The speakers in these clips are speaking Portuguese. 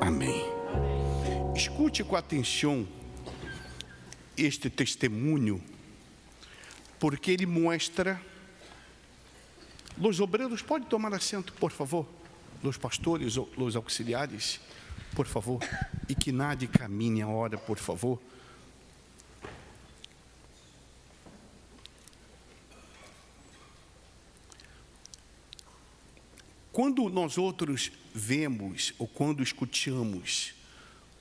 Amém. Escute com atenção este testemunho, porque ele mostra. Os obreiros, pode tomar assento, por favor. Os pastores, os auxiliares, por favor. E que nadie caminhe a hora, por favor. Quando nós outros vemos, ou quando escutamos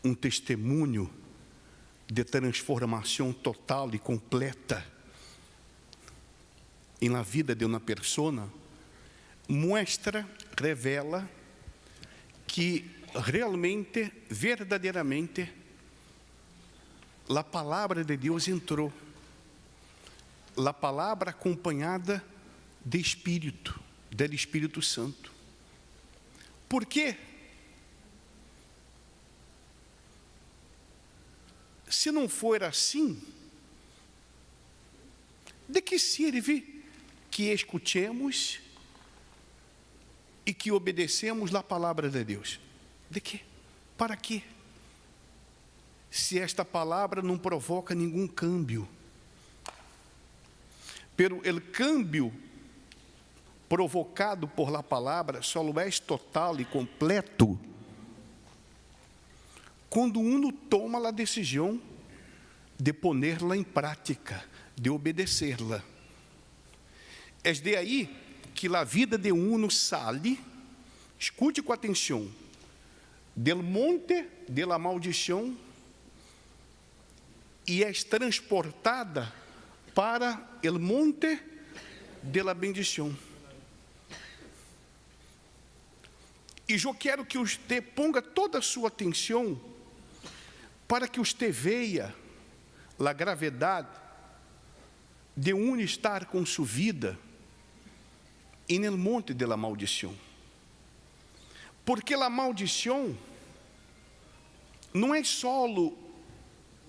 um testemunho de transformação total e completa na vida de uma pessoa, mostra, revela que realmente, verdadeiramente, a palavra de Deus entrou, a palavra acompanhada de Espírito, do Espírito Santo. Por quê? Se não for assim, de que serve que escutemos e que obedecemos a palavra de Deus? De quê? Para quê? Se esta palavra não provoca nenhum câmbio. Pero el câmbio provocado por la palavra só é total e completo quando uno toma a decisão de ponerla em prática, de obedecê-la. É de aí que a vida de uno sale, escute com atenção, del monte de la maldição e é transportada para el monte de la bendição. E eu quero que você ponga toda a sua atenção para que você veja a gravidade de um estar com sua vida e no monte de la maldição. Porque a maldição não é só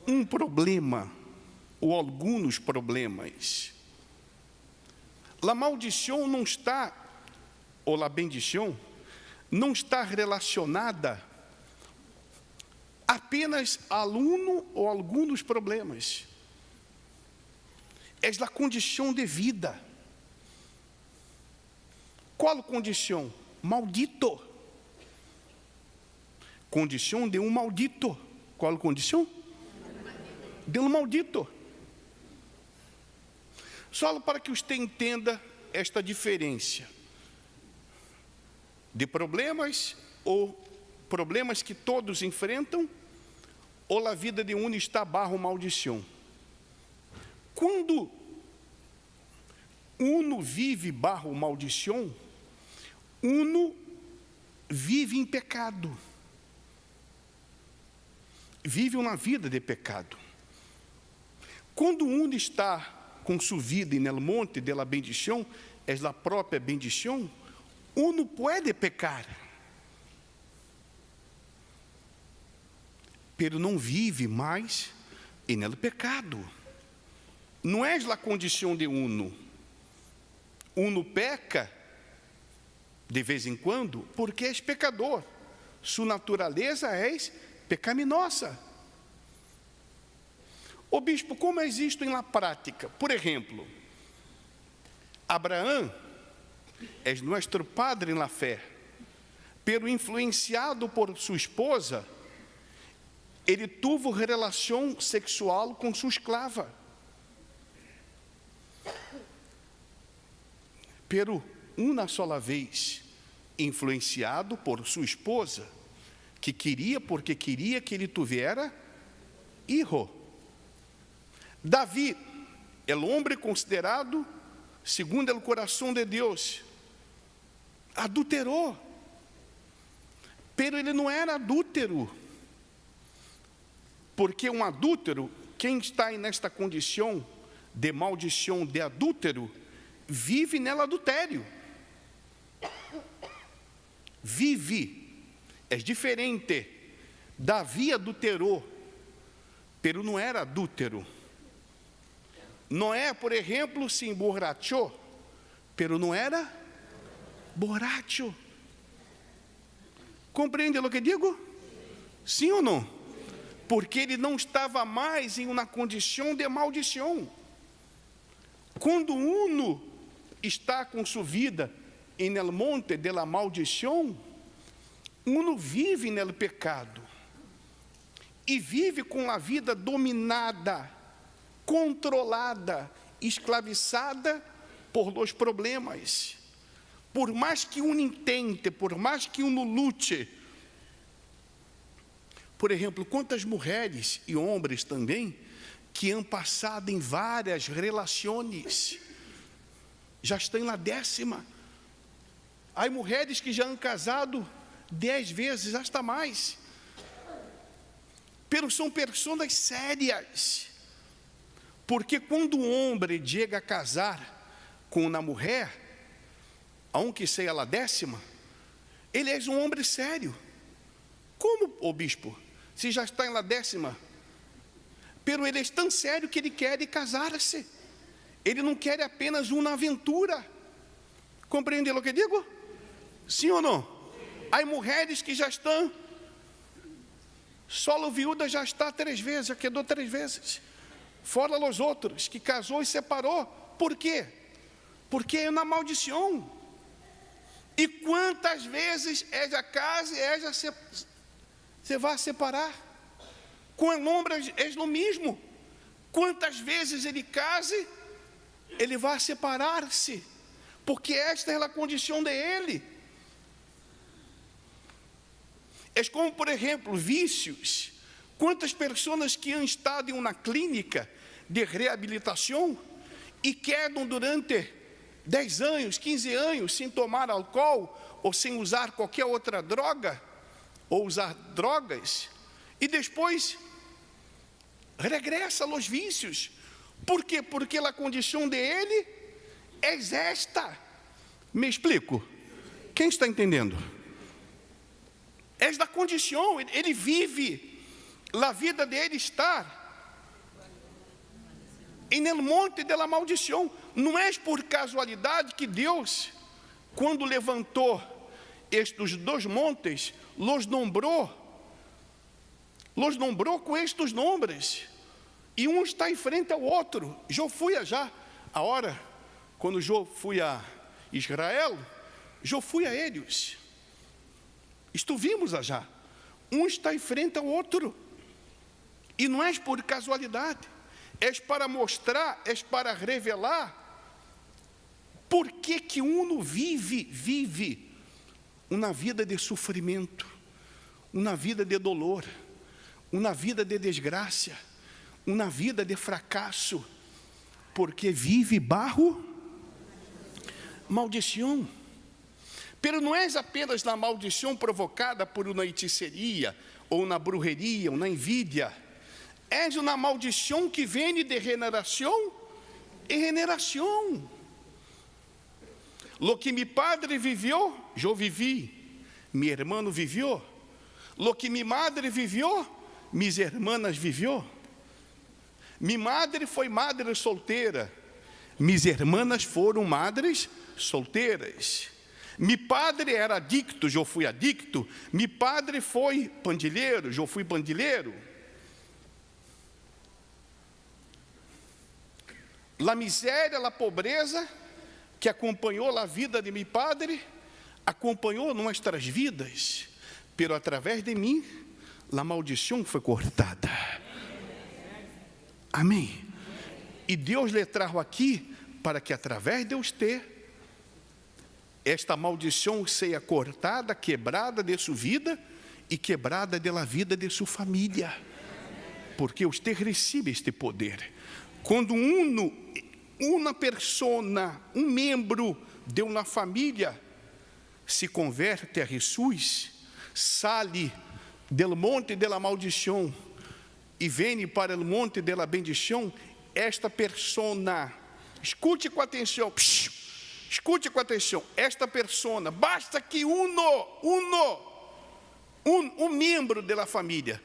um problema ou alguns problemas. A maldição não está, ou a bendição, não está relacionada apenas a um ou alguns problemas. É a condição de vida. Qual condição? Maldito. Condição de um maldito. Qual condição? De um maldito. Só para que você entenda esta diferença de problemas, ou problemas que todos enfrentam, ou a vida de um está barro maldição. Quando uno vive barro maldição, uno vive em pecado, vive uma vida de pecado. Quando uno está com sua vida no monte de la bendição, é a própria bendição, uno pode pecar, pero não vive mais en el pecado. Não é a condição de uno. Uno peca de vez em quando porque és pecador. Sua natureza é pecaminosa. Ô bispo, como é isto na prática? Por exemplo, Abraão é nosso padre na fé, pero influenciado por sua esposa, ele teve relação sexual com sua escrava. Pero uma sola vez, influenciado por sua esposa, que queria, porque queria que ele tivesse hijo. Davi, o homem considerado segundo o coração de Deus, adulterou, pero ele não era adúltero, porque um adúltero, quem está nesta condição de maldição de adúltero, vive nela adultério, vive, é diferente. Davi adulterou, pero não era adúltero. Noé, por exemplo, se emborrachou, pero não era borracho. Compreende o que digo? Sim ou não? Porque ele não estava mais em uma condição de maldição. Quando uno está com sua vida em el monte de la maldição, uno vive nel pecado e vive com a vida dominada, controlada, escravizada por los problemas. Por mais que uno intente, por mais que uno lute. Por exemplo, quantas mulheres e homens também que han passado em várias relações, já estão na 10ª. Há mulheres que já han casado 10 vezes, hasta mais. Pero são pessoas sérias. Porque quando o homem chega a casar com uma mulher, aunque seja a 10ª, ele é um homem sério. Como, o bispo? Se já está em la 10ª. Pero ele é tão sério que ele quer casar-se. Ele não quer apenas uma aventura. Compreende o que digo? Sim ou não? Há mulheres que já estão, solo viúva já está 3 vezes, já quedou 3 vezes. Fora os outros, que casou e separou. Por quê? Porque é uma maldição. E quantas vezes ela casa e ela se vai separar? Com o homem é o mesmo. Quantas vezes ele case, ele vai separar-se. Porque esta é a condição dele. É como, por exemplo, vícios. Quantas pessoas que han estado em uma clínica de reabilitação e quedam durante 10 anos, 15 anos, sem tomar álcool ou sem usar qualquer outra droga, ou usar drogas, e depois regressa aos vícios. Por quê? Porque a condição dele é esta. Me explico? Quem está entendendo? Esta condição, ele vive, a vida dele está em el monte de la maldição. Não é por casualidade que Deus, quando levantou estes 2 montes, los nombrou com estes nomes, e um está em frente ao outro. Eu fui já, a hora, quando eu fui a Israel, eu fui a eles, estivemos já, um está em frente ao outro, e não é por casualidade, é para mostrar, é para revelar, por que uno vive uma vida de sofrimento, uma vida de dolor, uma vida de desgraça, uma vida de fracasso, porque vive bajo maldição. Pero não é apenas na maldição provocada por uma hechiceria, ou na brujeria, ou na envidia. É uma maldição que vem de generação em generação. Lo que mi padre viveu, eu vivi. Mi hermano viveu. Lo que mi madre viveu, mis hermanas viveu. Mi madre foi madre solteira. Mis hermanas foram madres solteiras. Mi padre era adicto, eu fui adicto. Mi padre foi pandilheiro, eu fui pandilheiro. La miséria, la pobreza que acompanhou a vida de mi padre, acompanhou nossas vidas, pero através de mim, a maldição foi cortada. Amém. E Deus lhe trajo aqui para que através de você, esta maldição seja cortada, quebrada de sua vida e quebrada da vida de sua família, porque você recebe este poder. Quando uma pessoa, um membro de uma família se converte a Jesus, sai do monte da maldição e vem para o monte da bendição, esta pessoa, escute com atenção, esta pessoa, basta que um membro da família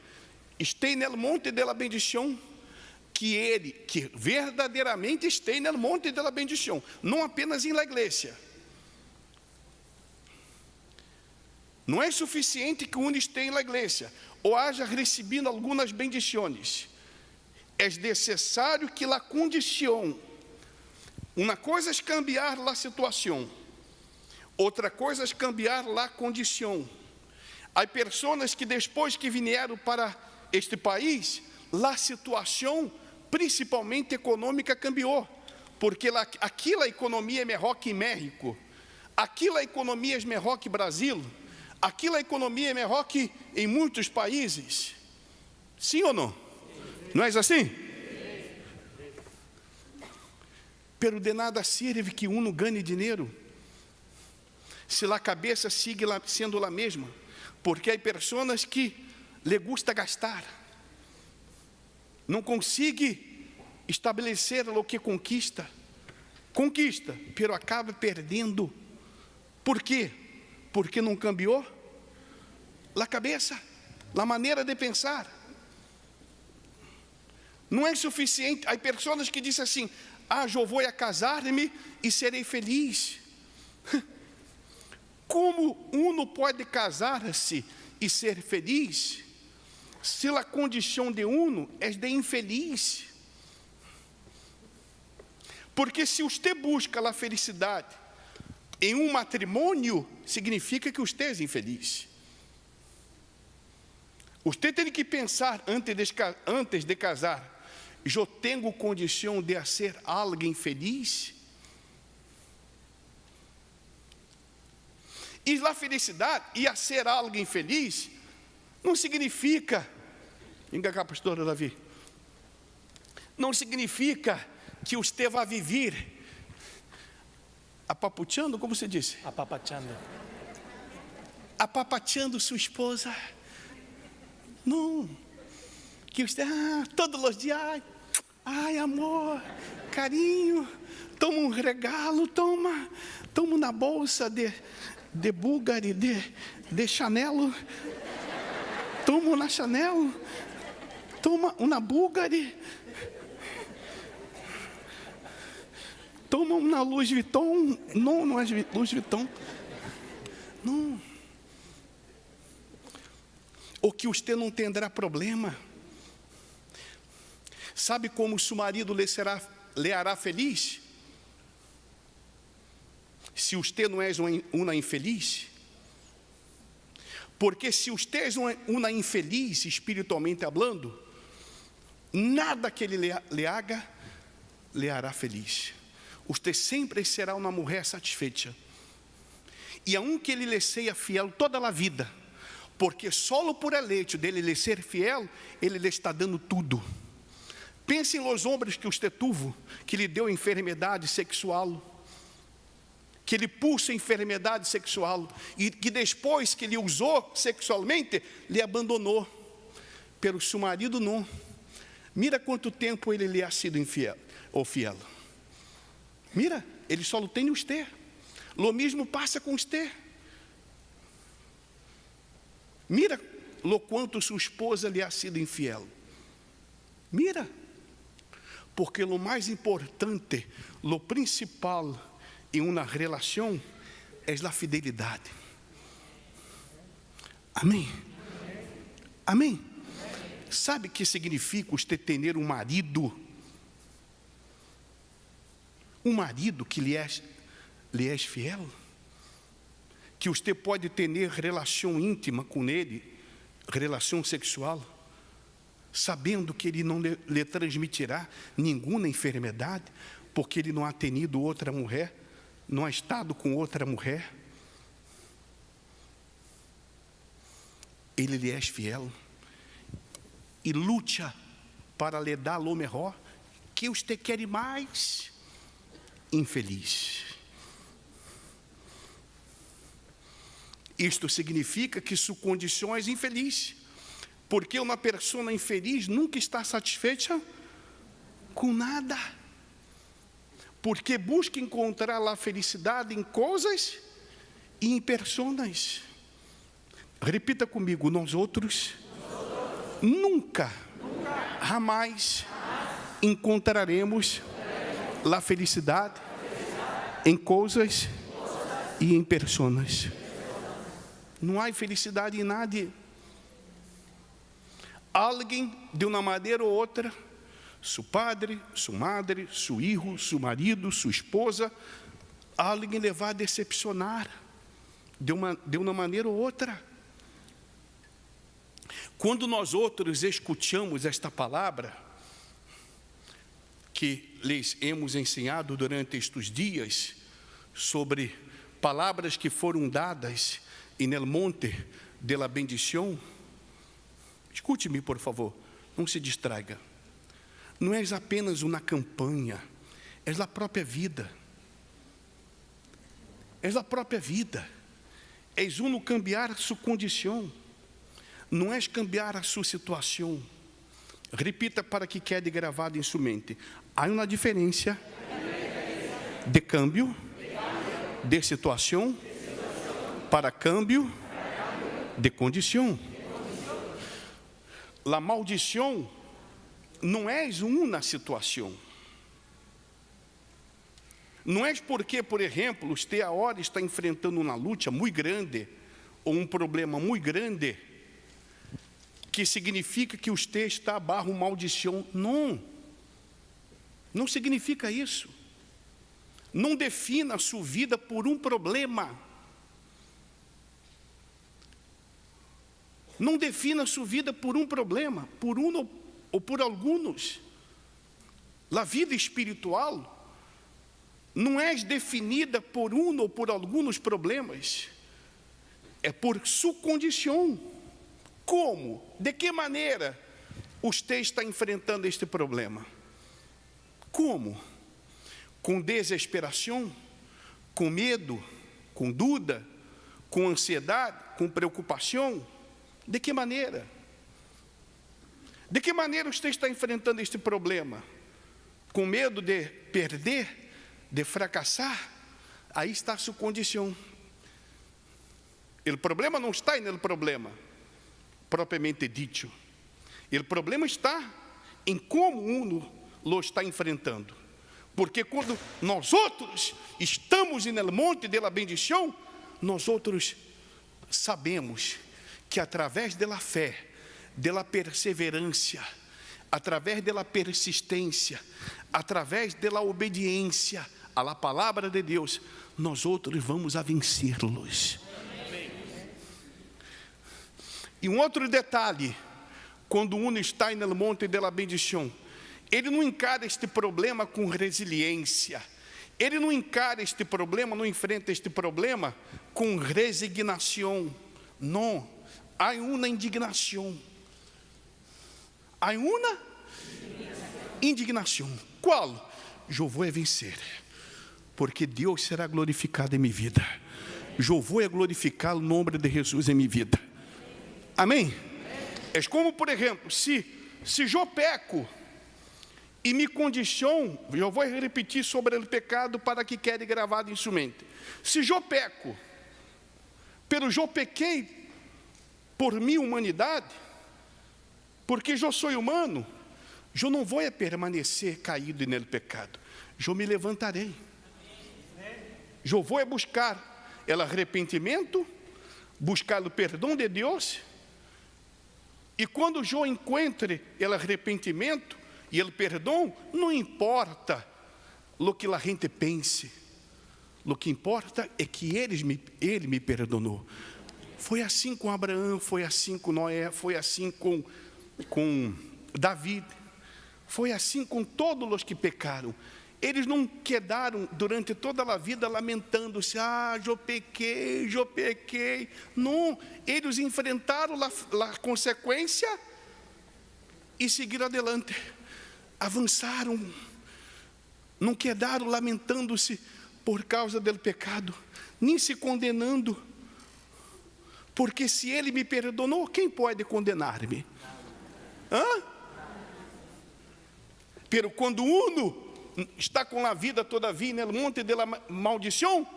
esteja no monte da bendição, que verdadeiramente esteja no monte da bendição, não apenas em la igreja. Não é suficiente que uno esteja na igreja ou haja recebido algumas bendições. É necessário que a condição, uma coisa é cambiar a situação, outra coisa é cambiar a condição. Há pessoas que depois que vieram para este país, a situação, principalmente econômica, cambiou, porque aqui a economia é melhor que México, aqui a economia é melhor que Brasil, aqui a economia é melhor que em muitos países. Sim ou não? Não é assim? Pero de nada serve que uno ganhe dinheiro se a cabeça sigue sendo a mesma, porque há pessoas que lhe gusta gastar, não consegue estabelecer o que conquista, pero acaba perdendo. Por quê? Porque não cambiou a cabeça, a maneira de pensar. Não é suficiente. Há pessoas que dizem assim: eu vou a casar-me e serei feliz. Como uno pode casar-se e ser feliz, se a condição de uno é de infeliz? Porque se você busca a felicidade em um matrimônio, significa que você é infeliz. Você tem que pensar antes de casar: eu tenho condição de ser alguém feliz? E a felicidade e a ser alguém feliz não significa, venga cá, pastor Davi, não significa que você vai viver apapuchando, como você disse? Apapacheando sua esposa. Não. Que você, todos os dias, ai amor, carinho, toma um regalo, toma na bolsa de Bulgari, de Chanel, toma na Chanel, toma uma Bulgari, toma uma Louis Vuitton. Não é Louis Vuitton, não. O que você não terá problema. Sabe como seu marido lhe hará feliz? Se você não é uma infeliz, porque se você é uma infeliz, espiritualmente falando, nada que ele lhe haga, lhe hará feliz. Você sempre será uma mulher satisfeita, e aunque ele lhe seja fiel toda a vida, porque só por el hecho dele lhe ser fiel, ele lhe está dando tudo. Pense nos homens que você teve, que lhe deu enfermidade sexual, que ele puxa enfermidade sexual, e que depois que ele usou sexualmente, lhe abandonou. Pero seu marido não. Mira quanto tempo ele lhe ha sido infiel, ou fiel. Mira, ele só tem você. Lo mesmo passa com você. Mira lo quanto sua esposa lhe ha sido infiel. Mira. Porque o mais importante, o principal em uma relação é a fidelidade. Amém? Amém? Sabe o que significa você ter um marido? Um marido que lhe é fiel? Que você pode ter relação íntima com ele, relação sexual, sabendo que ele não lhe transmitirá nenhuma enfermidade, porque ele não ha tenido outra mulher, não ha estado com outra mulher. Ele lhe é fiel e luta para lhe dar o melhor que você quer mais. Infeliz. Isto significa que sua condição é infeliz, porque uma pessoa infeliz nunca está satisfeita com nada, porque busca encontrar a felicidade em coisas e em pessoas. Repita comigo: nós outros nunca, jamais encontraremos a felicidade em coisas e em pessoas. Não há felicidade em nadie. Alguém, de uma maneira ou outra, seu padre, sua madre, seu filho, seu marido, sua esposa, alguém levar a decepcionar, de uma maneira ou outra. Quando nós outros escutamos esta palavra, que lhes hemos ensinado durante estes dias, sobre palavras que foram dadas en el monte de la bendición, escute-me, por favor, não se distraiga. Não é apenas uma campanha, é a própria vida. É a própria vida. É uno cambiar sua condição. Não é cambiar a sua situação. Repita para que quede gravado em sua mente. Há uma diferença de câmbio, de situação, para câmbio de condição. La maldição não é uma situação. Não é porque, por exemplo, você agora está enfrentando uma luta muito grande, ou um problema muito grande, que significa que você está abaixo de maldição. Não. Não significa isso. Não defina a sua vida por um problema. Não defina a sua vida por um problema, por um ou por alguns. A vida espiritual não é definida por um ou por alguns problemas. É por sua condição. Como? De que maneira você está enfrentando este problema? Como? Com desesperação? Com medo? Com dúvida? Com ansiedade? Com preocupação? De que maneira? De que maneira você está enfrentando este problema? Com medo de perder? De fracassar? Aí está a sua condição. O problema não está no problema propriamente dito. O problema está em como uno lo está enfrentando. Porque quando nós outros estamos no monte da bendição, nós outros sabemos que através da fé, da perseverança, através da persistência, através da obediência à palavra de Deus, nós outros vamos a vencê-los. E um outro detalhe, quando uno está no monte da bendição, ele não encara este problema com resiliência, ele não encara este problema, não enfrenta este problema com resignação. Não, há uma indignação. Há uma indignação. Qual? Eu vou vencer, porque Deus será glorificado em minha vida. Eu vou glorificar o nome de Jesus em minha vida. Amém? É como, por exemplo, se eu peco e me condição, eu vou repetir sobre o pecado para que quede gravado em sua mente. Se eu peco, pero eu pequei por minha humanidade, porque eu sou humano, eu não vou permanecer caído no pecado, eu me levantarei. Eu vou buscar o arrependimento, buscar o perdão de Deus. E quando eu encontre o arrependimento e o perdão, não importa o que a gente pense, o que importa é que ele me perdonou. Foi assim com Abraão, foi assim com Noé, foi assim com Davi, foi assim com todos os que pecaram. Eles não quedaram durante toda a vida lamentando-se, eu pequei. Não, eles enfrentaram a consequência e seguiram adelante, avançaram, não quedaram lamentando-se por causa do pecado, nem se condenando, porque se ele me perdonou, quem pode condenar-me? Pero quando uno está com a vida todavia no monte da maldição,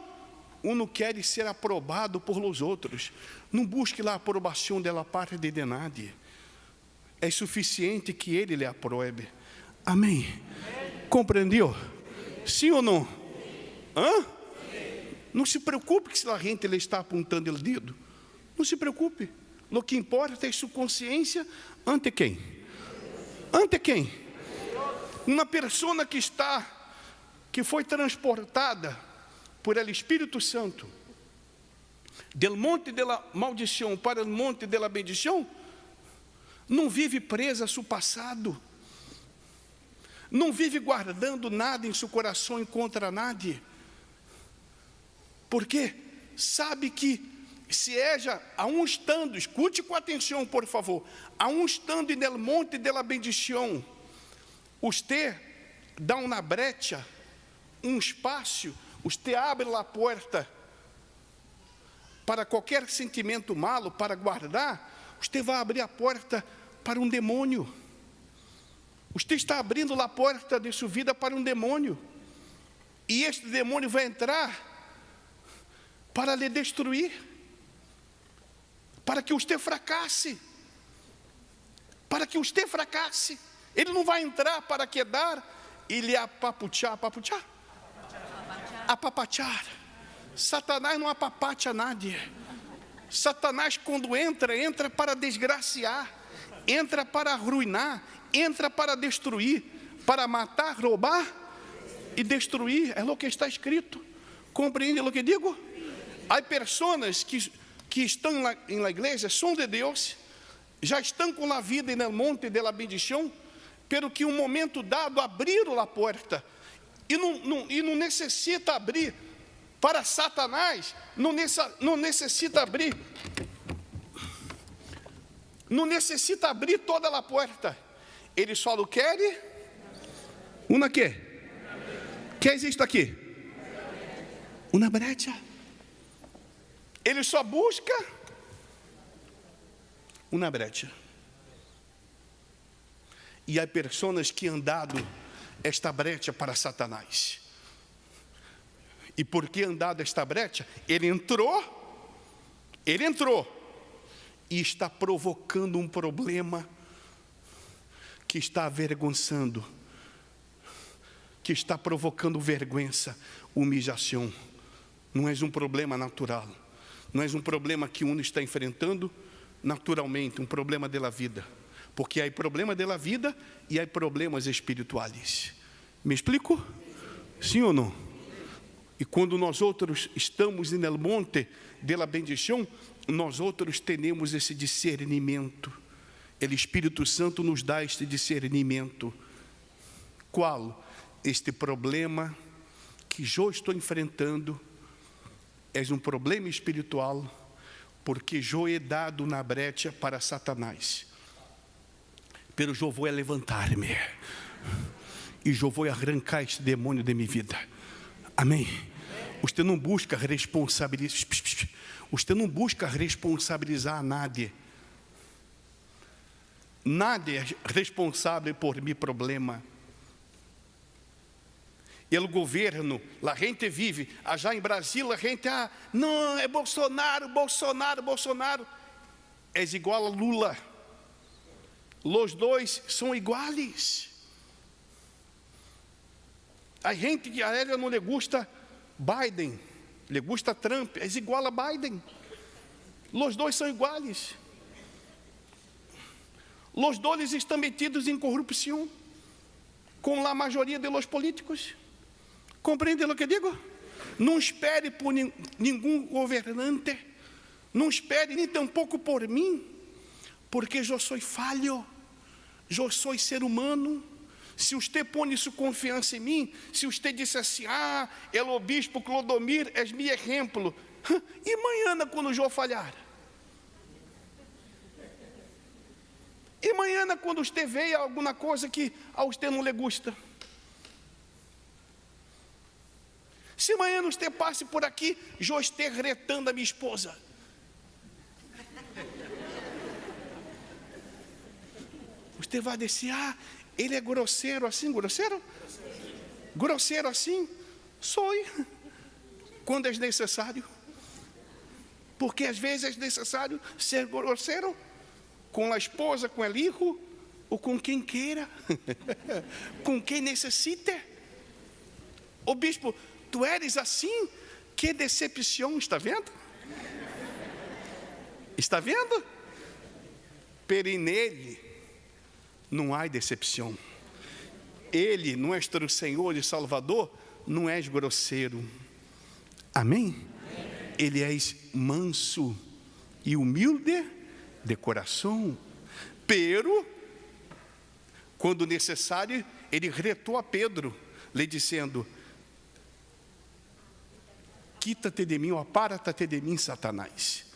uno quer ser aprobado por los outros. Não busque a aprovação da parte de nadie. É suficiente que ele lhe aprove. Amém? Compreendeu? Sim ou não? Não se preocupe que se a gente lhe está apontando o dedo. Não se preocupe. O que importa é sua consciência ante quem? Ante quem? Uma pessoa que foi transportada por el Espírito Santo del monte de la maldição para o monte de la bendição, não vive presa a seu passado, não vive guardando nada em seu coração contra nadie, porque sabe que se ella, aún estando, escute com atenção, por favor, aún estando no monte de la bendição, você dá uma brecha, um espaço, você abre a porta para qualquer sentimento malo, para guardar, você vai abrir a porta para um demônio. Você está abrindo a porta de sua vida para um demônio. E este demônio vai entrar para lhe destruir, para que você fracasse. Para que você fracasse. Ele não vai entrar para quedar e lhe apapachar. Satanás não apapacha nadie. Satanás, quando entra para desgraciar, entra para arruinar, entra para destruir, para matar, roubar e destruir. É o que está escrito. Compreende o que digo? Há pessoas que estão na igreja, são de Deus, já estão com a vida no monte de la bendição, pelo que um momento dado abriram a porta e não necessita abrir para Satanás, não necessita abrir toda a porta. Ele só não quer uma quê? Que existe aqui? Uma brecha. Ele só busca uma brecha. E há pessoas que han dado esta brecha para Satanás. E por que han dado esta brecha? Ele entrou e está provocando um problema que está avergonçando, que está provocando vergonha, humilhação. Não é um problema natural, não é um problema que um está enfrentando naturalmente, um problema da vida, porque há problema da vida e há problemas espirituais. Me explico? Sim ou não? E quando nós outros estamos no monte de la bendição, nós outros temos esse discernimento. O Espírito Santo nos dá este discernimento. Qual? Este problema que eu estou enfrentando é um problema espiritual, porque eu he dado na brecha para Satanás. Pero eu vou levantar-me e eu vou arrancar este demônio de minha vida. Amém? Você não busca responsabilizar. Você não busca responsabilizar a nadie. Nadie é responsável por meu problema. E o governo, a gente vive, já em Brasília, a gente, não, é Bolsonaro. É igual a Lula. Os dois são iguais. A gente que a ela não lhe gusta Biden, lhe gusta Trump, é igual a Biden. Os dois são iguais. Os dois estão metidos em corrupção com a maioria dos políticos. Compreende o que digo? Não espere por nenhum governante, não espere nem tampouco por mim, porque eu sou falho, eu sou ser humano. Se você põe sua confiança em mim, se você disse assim, o bispo Clodomir é meu exemplo, e amanhã quando eu falhar? E amanhã quando você vê alguma coisa que a você não lhe gusta? Se amanhã você passe por aqui, eu esteja retando a minha esposa. Você vai dizer, ele é grosseiro assim, grosseiro? Grosseiro assim? Sou. Quando é necessário. Porque às vezes é necessário ser grosseiro com a esposa, com o filho, ou com quem queira, com quem necessite. O bispo, tu eres assim? Que decepção, está vendo? Está vendo? Pero nele não há decepção. Ele, nosso Senhor e Salvador, não é grosseiro. Amém? Ele é manso e humilde de coração. Pero, quando necessário, ele retou a Pedro, lhe dizendo: quita-te de mim, ou apara-te de mim, Satanás.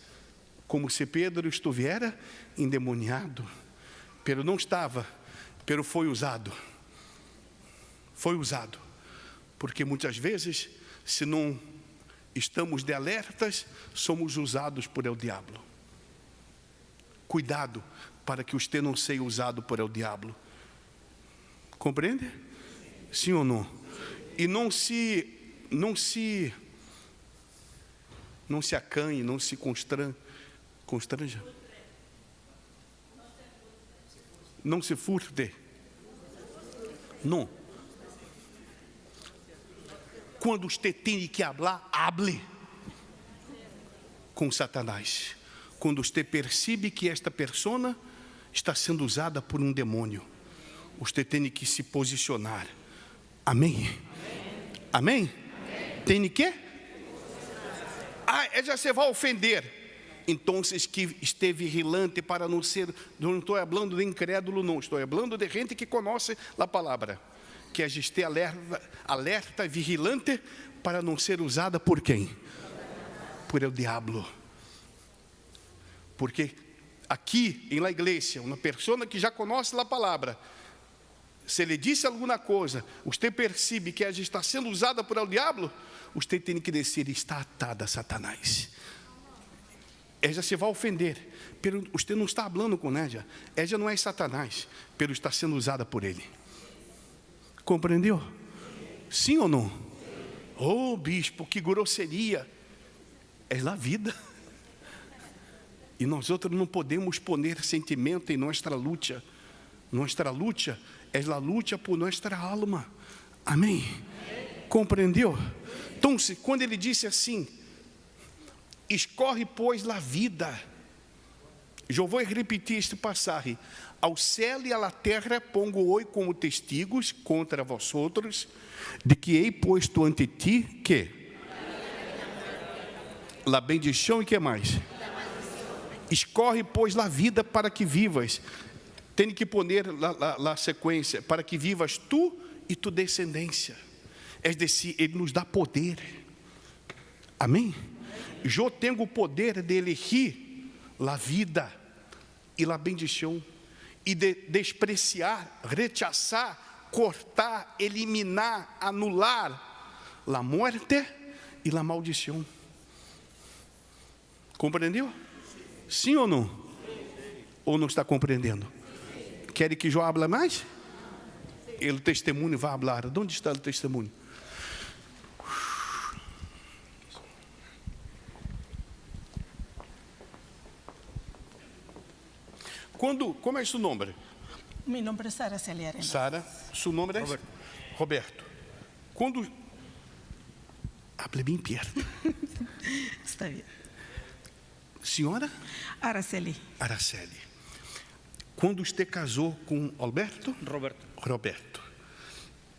Como se Pedro estivera endemoniado. Pero não estava, pero foi usado. Foi usado. Porque muitas vezes, se não estamos de alertas, somos usados por el diabo. Cuidado para que você não seja usado por el diabo. Compreende? Sim ou não? E não se acanhe, não se constranja. Não se furte. Não. Quando você tem que falar, hable com Satanás. Quando você percebe que esta pessoa está sendo usada por um demônio, você tem que se posicionar. Amém? Amém? Tem que? Já você vai ofender. Então, que esteja vigilante para não ser. Não estou falando de incrédulo, não. Estou falando de gente que conhece a palavra. Que a gente esteja alerta, vigilante, para não ser usada por quem? Por el diabo. Porque aqui, em la igreja, uma pessoa que já conhece a palavra, se ele disse alguma coisa, você percebe que a gente está sendo usada por el diabo, você tem que dizer: está atada a Satanás. Ela se vai ofender, pero você não está falando com ela. Ela não é Satanás, pero está sendo usada por ele. Compreendeu? Sim ou não? Oh, bispo, que grosseria. É a vida. E nós outros não podemos poner sentimento em nossa luta. Nossa luta é a luta por nossa alma. Amém? Compreendeu? Então, quando ele disse assim: escorre, pois, a vida. Eu vou repetir este passagem. Ao céu e à terra pongo hoje como testigos contra vós outros, de que hei posto ante ti, que? La bendição e que mais? Escorre, pois, a vida para que vivas. Tem que poner a sequência, para que vivas tu e tu descendência. É decir, ele nos dá poder. Amém? Eu tenho o poder de elegir a vida e a bendição, e de despreciar, rechazar, cortar, eliminar, anular a morte e a maldição. Compreendeu? Sim ou não? Ou não está compreendendo? Quer que eu hable mais? O testemunho vai falar. Onde está o testemunho? Como é seu nome? Mi nombre es Sara Celia Arenas. Sara, seu nome é? Roberto. Quando... Hable bem perto. Está bien. Senhora? Araceli. Araceli. Quando você casou com Alberto? Roberto.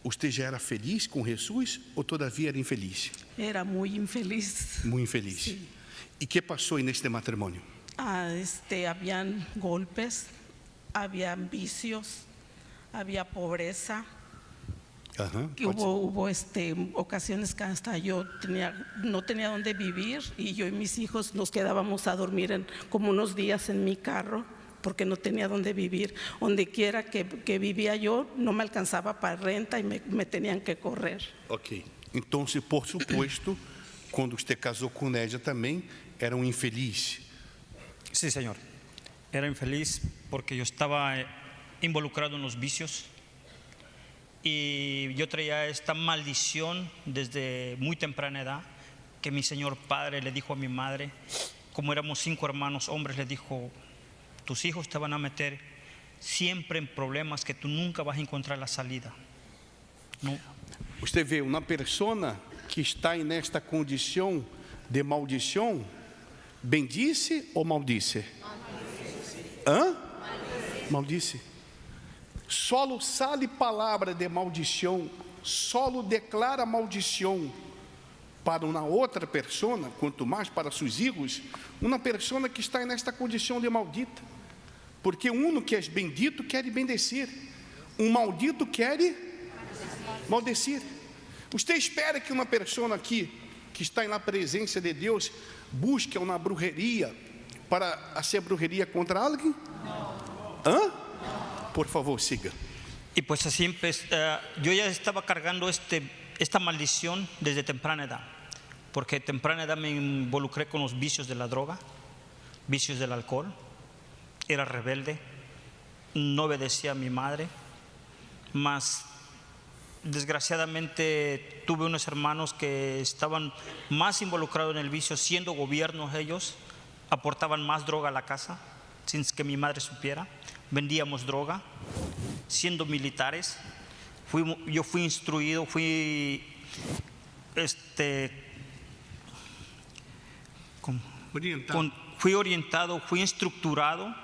Você já era feliz com Jesus ou todavia era infeliz? Era muy infeliz. Muito infeliz. Sí. E que passou neste matrimônio? Habían golpes, habían vicios, había pobreza. Que hubo ocasiones que hasta yo no tenía dónde vivir, y yo y mis hijos nos quedábamos a dormir como unos días en mi carro, porque no tenía dónde vivir. Donde quiera que vivía yo, no me alcanzaba para renta y me tenían que correr. Ok. Então, por supuesto, quando você casou com ela também, era infeliz. Sí, señor. Era infeliz porque yo estaba involucrado en los vicios y yo traía esta maldición desde muy temprana edad, que mi señor padre le dijo a mi madre, como éramos 5 hermanos hombres, le dijo: tus hijos te van a meter siempre en problemas que tú nunca vas a encontrar la salida. No. Você vê, uma pessoa que está nesta condição de maldição, bendice ou maldice? Hã? Maldice. Solo sale palavra de maldição, solo declara maldição para uma outra pessoa, quanto mais para seus filhos, uma pessoa que está nesta condição de maldita. Porque um que é bendito quer bendecer, um maldito quer maldecir. Você espera que uma pessoa aqui, que está na presença de Deus, busque uma brujeria para fazer brujeria contra alguém? Hã? Por favor, siga. Y pues así yo ya estaba cargando esta maldición desde temprana edad, porque temprana edad me involucré con los vicios de la droga, vicios del alcohol, era rebelde, no obedecía a mi madre, mas desgraciadamente tuve unos hermanos que estaban más involucrados en el vicio, siendo gobiernos ellos, aportaban más droga a la casa sin que mi madre supiera, vendíamos droga, siendo militares. Yo fui instruido, fui orientado, fui estructurado,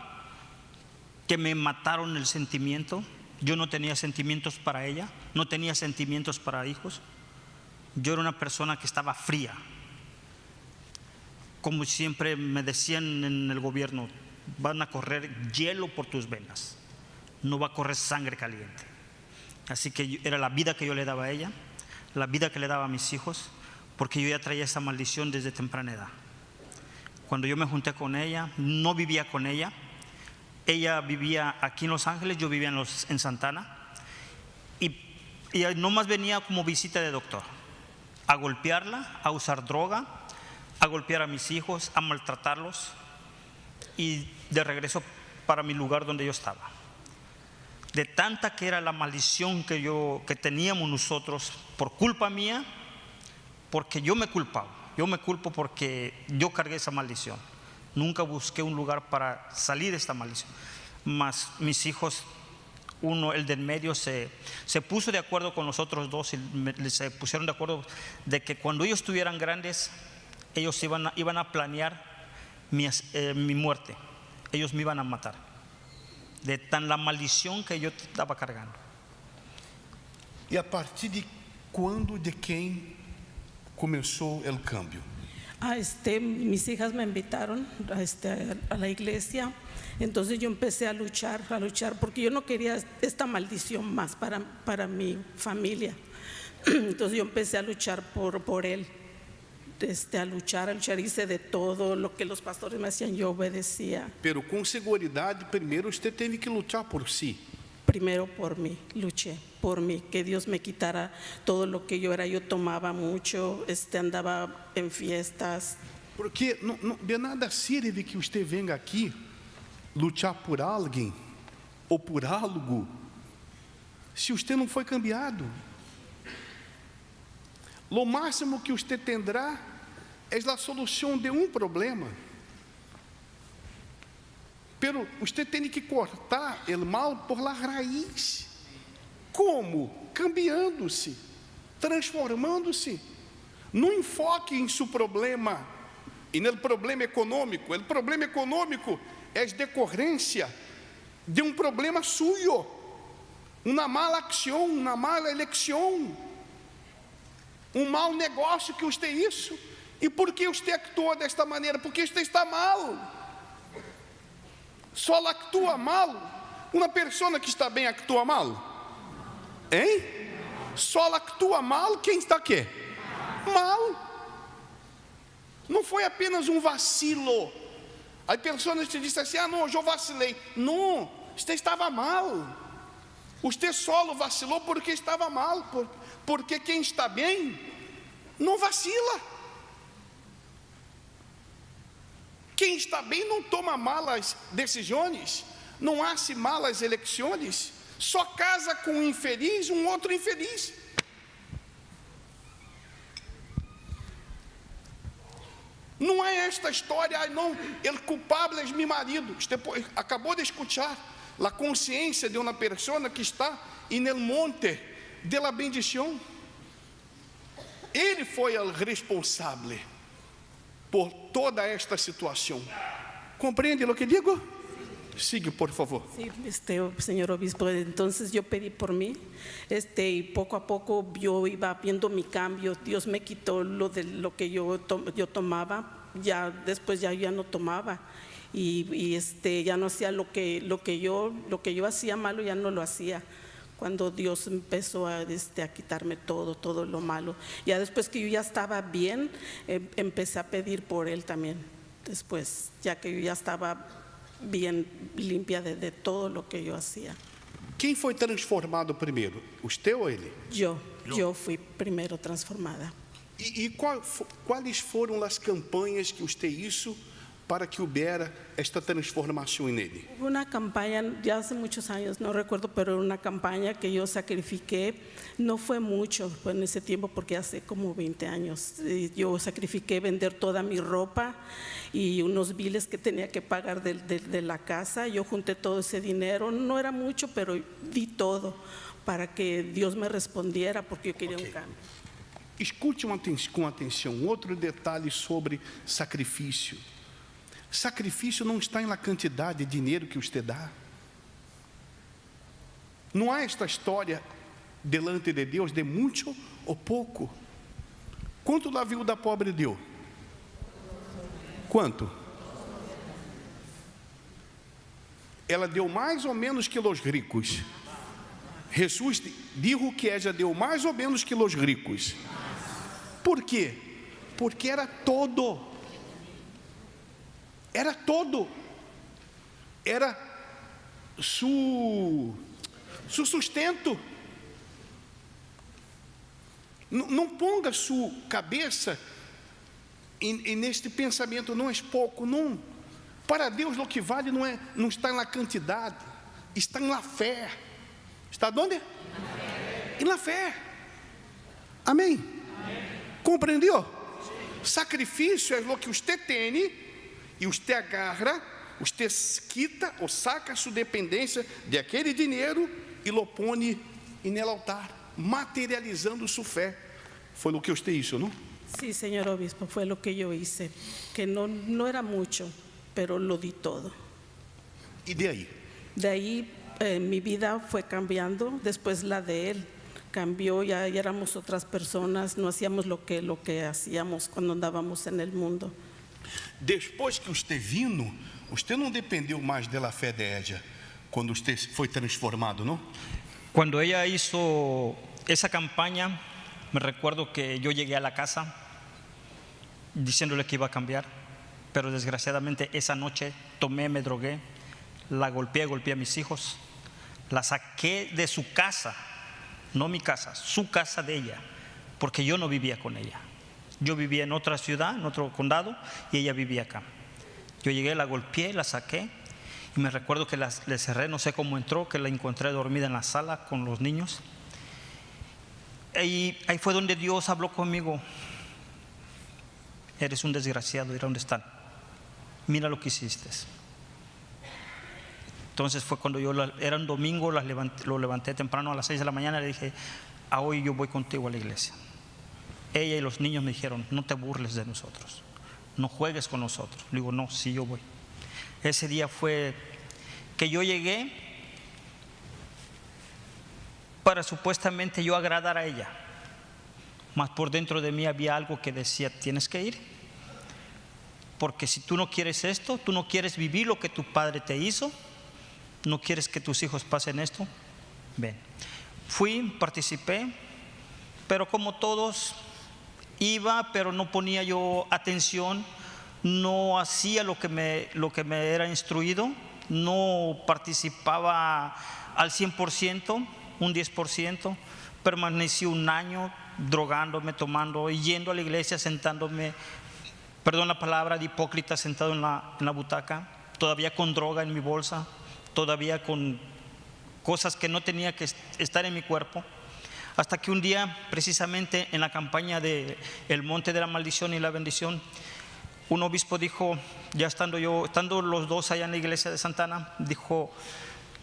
que me mataron el sentimiento. Yo no tenía sentimientos para ella, no tenía sentimientos para hijos. Yo era una persona que estaba fría. Como siempre me decían en el gobierno, van a correr hielo por tus venas, no va a correr sangre caliente. Así que era la vida que yo le daba a ella, la vida que le daba a mis hijos, porque yo ya traía esa maldición desde temprana edad. Cuando yo me junté con ella, no vivía con ella. Ella vivía aquí en Los Ángeles, yo vivía en Santana, y nomás venía como visita de doctor, a golpearla, a usar droga, a golpear a mis hijos, a maltratarlos, y de regreso para mi lugar donde yo estaba. De tanta que era la maldición que teníamos nosotros por culpa mía, porque yo me culpaba, yo me culpo porque yo cargué esa maldición. Nunca busqué un lugar para salir de esta maldición. Mas mis hijos, uno, el del medio, se puso de acuerdo con los otros dos y se pusieron de acuerdo de que cuando ellos estuvieran grandes, ellos iban a planear mi muerte. Ellos me iban a matar. De tan la maldición que yo estaba cargando. E a partir de quando, de quem começou o cambio? Mis hijas me invitaron a la iglesia, entonces yo empecé a luchar, porque yo no quería esta maldición más para mi familia. Entonces yo empecé a luchar por él, a luchar, hice de todo lo que los pastores me hacían, yo obedecía. Pero com seguridade, primeiro você teve que lutar por si. Primero por mí, luché por mí, que Dios me quitara todo lo que yo era. Yo tomaba mucho, andaba en fiestas. Porque de nada sirve que você venha aqui lutar por alguém ou por algo se você não foi cambiado. Lo máximo que você tendrá é a solução de um problema. Pero você tem que cortar o mal por la raiz. Como? Cambiando-se, transformando-se. Não enfoque em seu problema e no problema econômico. O problema econômico é decorrência de um problema suyo, uma mala ação, uma mala eleição, um mau negócio que você isso. E por que você actuou desta maneira? Porque você está mal. Só actua mal. Uma pessoa que está bem actua mal? Hein? Só actua mal quem está aqui? Mal. Não foi apenas um vacilo. Aí pessoas te dizem assim: não, eu vacilei. Não, você estava mal. Você só vacilou porque estava mal. Porque quem está bem não vacila. Quem está bem não toma malas decisões, não hace malas eleições, só casa com um infeliz, um outro infeliz. Não é esta história, não, o culpável é meu marido. Você acabou de escutar a consciência de uma pessoa que está no monte de la bendição. Ele foi o responsável. por toda esta situação. ¿Compreende lo que digo? Sigue, por favor. Sí, señor obispo, entonces yo pedí por mí, y poco a poco yo iba viendo mi cambio. Dios me quitó lo que yo tomaba, ya después ya no tomaba y ya no hacía lo que yo hacía malo, ya no lo hacía. Cuando Dios empezó a quitarme todo lo malo, ya después que yo ya estaba bien, empecé a pedir por él también. Después, ya que yo ya estaba bien limpia de todo lo que yo hacía. Quem foi transformado primeiro, usted ou ele? Yo fui primero transformada. E quais foram as campanhas que usted hizo para que hubiera esta transformação nele? Hubo una campaña, ya hace muchos años, no recuerdo, pero una campaña que yo sacrifiqué, no fue mucho en ese tiempo porque hace como 20 años. Yo sacrifiqué vender toda mi ropa y unos biles que tenía que pagar de la casa. Yo junté todo ese dinero, no era mucho, pero di todo para que Dios me respondiera porque yo quería un cambio. Escute com atenção outro detalhe sobre sacrifício. Sacrifício não está na quantidade de dinheiro que você dá. Não há esta história delante de Deus de muito ou pouco. Quanto a viúva pobre deu? Quanto? Ela deu mais ou menos que os ricos. Jesus dijo que ela deu mais ou menos que os ricos. Por quê? Porque era todo. Era todo. Era su sustento. Não ponga sua cabeça neste pensamento, não é pouco, não. Para Deus o que vale não está na quantidade, está na fé. Está onde? Na fé. Amém? Compreendeu? Sacrifício é o que você tem e você agarra, você quita ou saca sua dependência de aquele dinheiro e lo põe no altar, materializando sua fé. Foi o que você hizo, não? Sí, señor obispo, fue lo que yo hice, que no era mucho, pero lo di todo. E de aí? De ahí mi vida fue cambiando, después la de él cambió, ya éramos otras personas, no hacíamos lo que hacíamos cuando andábamos en el mundo. Depois que você vino, você não dependeu mais da fé de ella, quando você foi transformado, não? Cuando ella hizo esa campaña, me recuerdo que yo llegué a la casa diciéndole que iba a cambiar, pero desgraciadamente esa noche tomé, me drogué, la golpeé a mis hijos, la saqué de su casa, no mi casa, su casa de ella, porque yo no vivía con ella. Yo vivía en otra ciudad, en otro condado, y ella vivía acá. Yo llegué, la golpeé, la saqué, y me recuerdo que le cerré, no sé cómo entró, que la encontré dormida en la sala con los niños. Y ahí fue donde Dios habló conmigo. Eres un desgraciado, mira dónde están. Mira lo que hiciste. Entonces fue cuando era un domingo, lo levanté temprano a las 6 de la mañana y le dije, hoy yo voy contigo a la iglesia. Ella y los niños me dijeron, no te burles de nosotros, no juegues con nosotros. Le digo, no, sí, yo voy. Ese día fue que yo llegué para supuestamente yo agradar a ella, mas por dentro de mí había algo que decía, tienes que ir, porque si tú no quieres esto, tú no quieres vivir lo que tu padre te hizo, no quieres que tus hijos pasen esto, ven. Fui, participé, pero como todos iba, pero no ponía yo atención, no hacía lo que me era instruido, no participaba al 100%, un 10%, permanecí un año drogándome, tomando y yendo a la iglesia, sentándome, perdón la palabra, de hipócrita, sentado en la butaca, todavía con droga en mi bolsa, todavía con cosas que no tenía que estar en mi cuerpo. Hasta que un día, precisamente en la campaña de El Monte de la Maldición y la Bendición, un obispo dijo, ya estando los dos allá en la iglesia de Santana, dijo,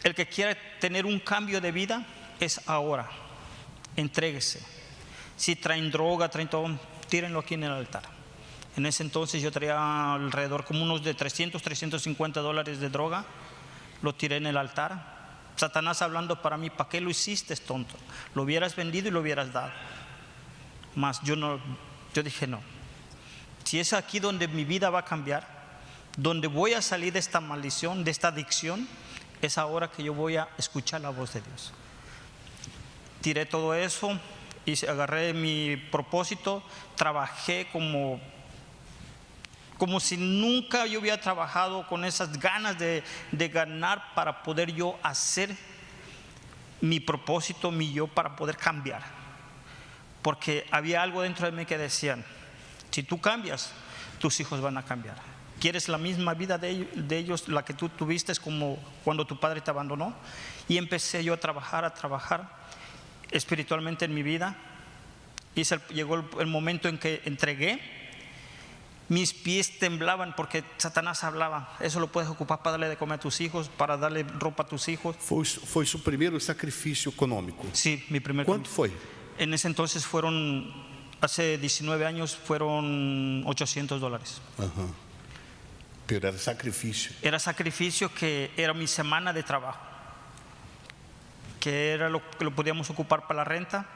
el que quiera tener un cambio de vida es ahora, entréguese. Si traen droga, traen todo, tírenlo aquí en el altar. En ese entonces yo traía alrededor como unos de $300-350 de droga. Lo tiré en el altar. Satanás hablando para mí: ¿para qué lo hiciste, tonto? Lo hubieras vendido y lo hubieras dado. Mas yo dije no. Si es aquí donde mi vida va a cambiar, donde voy a salir de esta maldición, de esta adicción, es ahora que yo voy a escuchar la voz de Dios. Tiré todo eso y agarré mi propósito. Trabajé como si nunca yo hubiera trabajado, con esas ganas de ganar para poder yo hacer mi propósito, mi yo, para poder cambiar. Porque había algo dentro de mí que decían: si tú cambias, tus hijos van a cambiar. ¿Quieres la misma vida de ellos, la que tú tuviste como cuando tu padre te abandonó? Y empecé yo a trabajar espiritualmente en mi vida. Llegó el momento en que entregué. Mis pies temblaban porque Satanás hablaba: eso lo puedes ocupar para darle de comer a tus hijos, para darle ropa a tus hijos. Foi su primeiro sacrifício econômico? Sí, mi primer. ¿Cuánto fue? En ese entonces hace 19 años fueron $800. Ajá. Pero era sacrificio. Era sacrificio, que era mi semana de trabajo, que era lo que lo podíamos ocupar para la renta,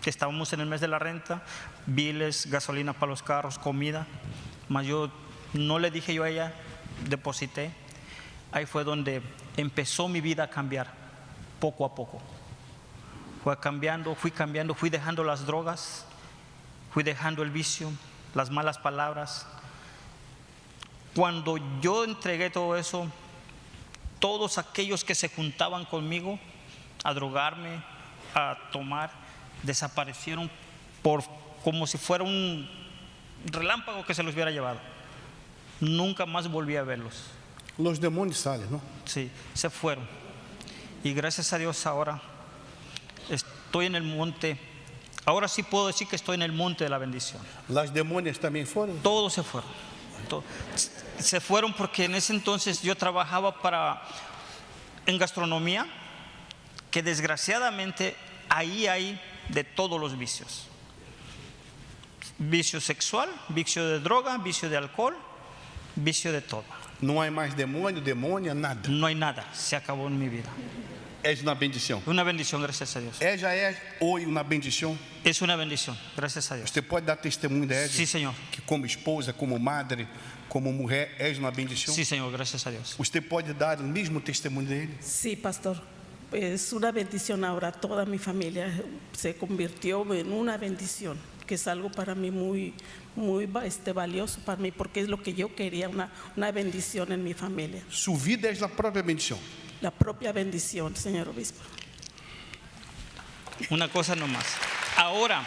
que estábamos en el mes de la renta, biles, gasolina para los carros, comida. Mas yo no le dije yo a ella, deposité. Ahí fue donde empezó mi vida a cambiar, poco a poco. Fui cambiando, fui dejando las drogas, fui dejando el vicio, las malas palabras. Cuando yo entregué todo eso, todos aquellos que se juntaban conmigo a drogarme, a tomar, desaparecieron como si fuera un relámpago que se los hubiera llevado. Nunca más volví a verlos. Los demonios salen, ¿no? Sí, se fueron. Y gracias a Dios ahora estoy en el monte. Ahora sí puedo decir que estoy en el monte de la bendición. ¿Las demonias también fueron? Todos se fueron. Se fueron porque en ese entonces yo trabajaba en gastronomía, que desgraciadamente ahí hay de todos los vicios. Vicio sexual, vicio de droga, vicio de alcohol, vicio de todo. No hay más demonio, demonia, nada. No hay nada, se acabó en mi vida. Es una bendición. Una bendición, gracias a Dios. Ella es hoy una bendición. Es una bendición, gracias a Dios. Usted puede dar testemunho de ella. Sí, Señor. Que como esposa, como madre, como mujer, es una bendición. Sí, Señor, gracias a Dios. Usted puede dar el mismo testimonio de él. Sí, pastor. Es una bendición ahora. Toda mi familia se convirtió en una bendición, que es algo para mí muy valioso para mí, porque es lo que yo quería, una bendición en mi familia. Su vida es la propia bendición. La propia bendición, señor obispo. Una cosa nomás. Ahora,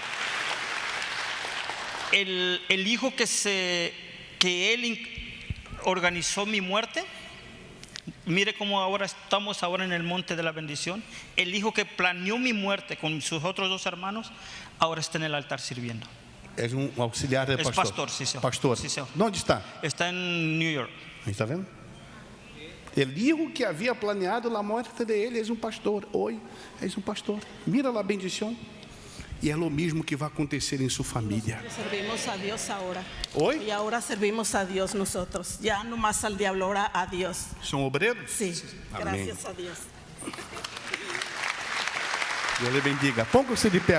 el hijo que él organizó mi muerte, mire cómo ahora estamos en el monte de la bendición. El hijo que planeó mi muerte con sus otros 2 hermanos, ahora está en el altar sirviendo. Es un auxiliar del pastor. Es pastor, sí, señor. Pastor. Sí, señor. ¿Dónde está? Está en New York. Ahí está viendo. El hijo que había planeado la muerte de él es un pastor. Hoy es un pastor. Mira la bendición. Y es lo mismo que va a acontecer en su familia. Nosotros servimos a Dios ahora. ¿Hoy? Y ahora servimos a Dios nosotros. Ya no más al diablo, ahora a Dios. ¿Son obreros? Sí, Amén. gracias a Dios. Dios le bendiga. Póngase de pé.